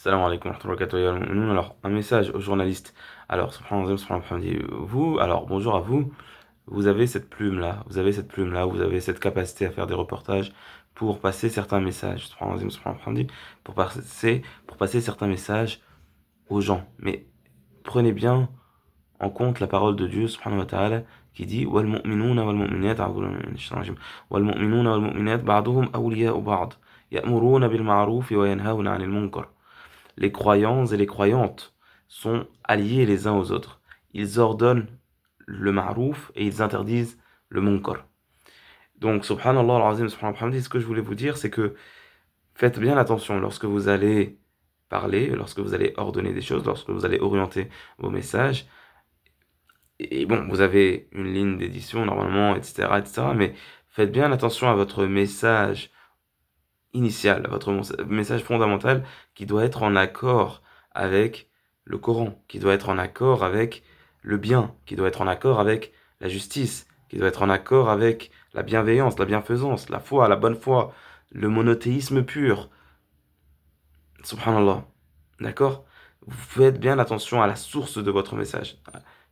Salam alaikum wa rahmatullahi wa barakatuh. Ya al-mu'minun. Alors, un message aux journalistes. Alors, subhanallah, subhanallah, vous, alors, bonjour à vous. Vous avez cette plume-là, vous avez cette capacité à faire des reportages pour passer certains messages. Subhanallah, subhanallah, pour passer certains messages aux gens. Mais prenez bien en compte la parole de Dieu, subhanahu wa ta'ala, qui dit wal mu'minuna wal mu'minat, wal mu'minuna wal mu'minat, ba'duhum awliya'u ba'd, ya'muruna bil ma'ruf wa yanhauna 'anil munkar. Les croyants et les croyantes sont alliés les uns aux autres. Ils ordonnent le ma'rouf et ils interdisent le munkar. Donc, subhanallah al-azim, subhanallah, ce que je voulais vous dire, c'est que faites bien attention lorsque vous allez parler, lorsque vous allez ordonner des choses, lorsque vous allez orienter vos messages. Et bon, vous avez une ligne d'édition normalement, etc., etc., mais faites bien attention à votre message initial, votre message fondamental qui doit être en accord avec le Coran, qui doit être en accord avec le bien, qui doit être en accord avec la justice, qui doit être en accord avec la bienveillance, la bienfaisance, la foi, la bonne foi, le monothéisme pur. Subhanallah. D'accord? Vous faites bien attention à la source de votre message.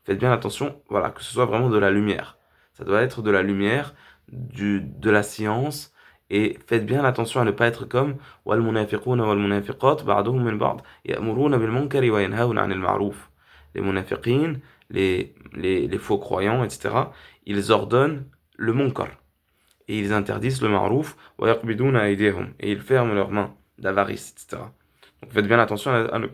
Faites bien attention, voilà, que ce soit vraiment de la lumière. Ça doit être de la lumière, de la science, et faites bien attention à ne pas être comme wal munafiquna wal munafiqat ba'duhum min ba'd ya'muruna bil munkari wa yanhauna 'anil ma'ruf. Les munafiqin, les faux croyants, etc., ils ordonnent le munkar et ils interdisent le ma'ruf wa yaqbiduna aydihum et ils ferment leurs mains d'avarice, etc. Donc faites bien attention à ne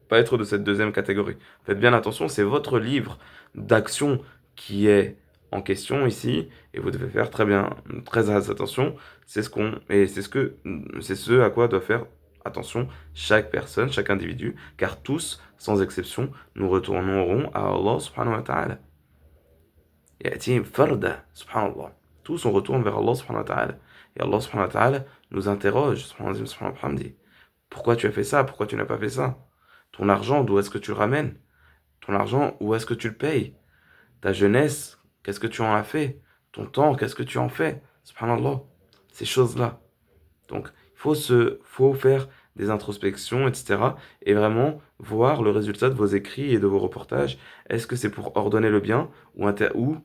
pas être de cette deuxième catégorie. Faites bien attention, c'est votre livre d'action qui est en question ici, et vous devez faire très attention. C'est ce à quoi doit faire attention chaque personne, chaque individu, car tous, sans exception, nous retournerons à Allah subhanahu wa ta'ala. Ya'ti farda, subhanallah. Tous on retourne vers Allah subhanahu wa ta'ala. Et Allah subhanahu wa ta'ala nous interroge, subhanahu wa ta'ala. Pourquoi tu as fait ça? Pourquoi tu n'as pas fait ça? Ton argent, d'où est-ce que tu le ramènes? Ton argent, où est-ce que tu le payes? Ta jeunesse, qu'est-ce que tu en as fait? Ton temps, qu'est-ce que tu en fais? Subhanallah. Ces choses-là. Donc, faut faire des introspections, etc. Et vraiment voir le résultat de vos écrits et de vos reportages. Est-ce que c'est pour ordonner le bien ou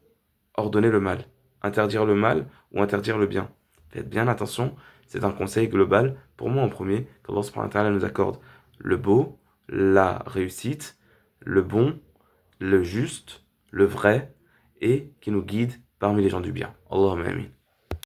ordonner le mal? Interdire le mal ou interdire le bien? Faites bien attention, c'est un conseil global, pour moi en premier, qu'Allah subhanahu wa ta'ala nous accorde le beau, la réussite, le bon, le juste, le vrai, et qui nous guide parmi les gens du bien. Allahumma amin.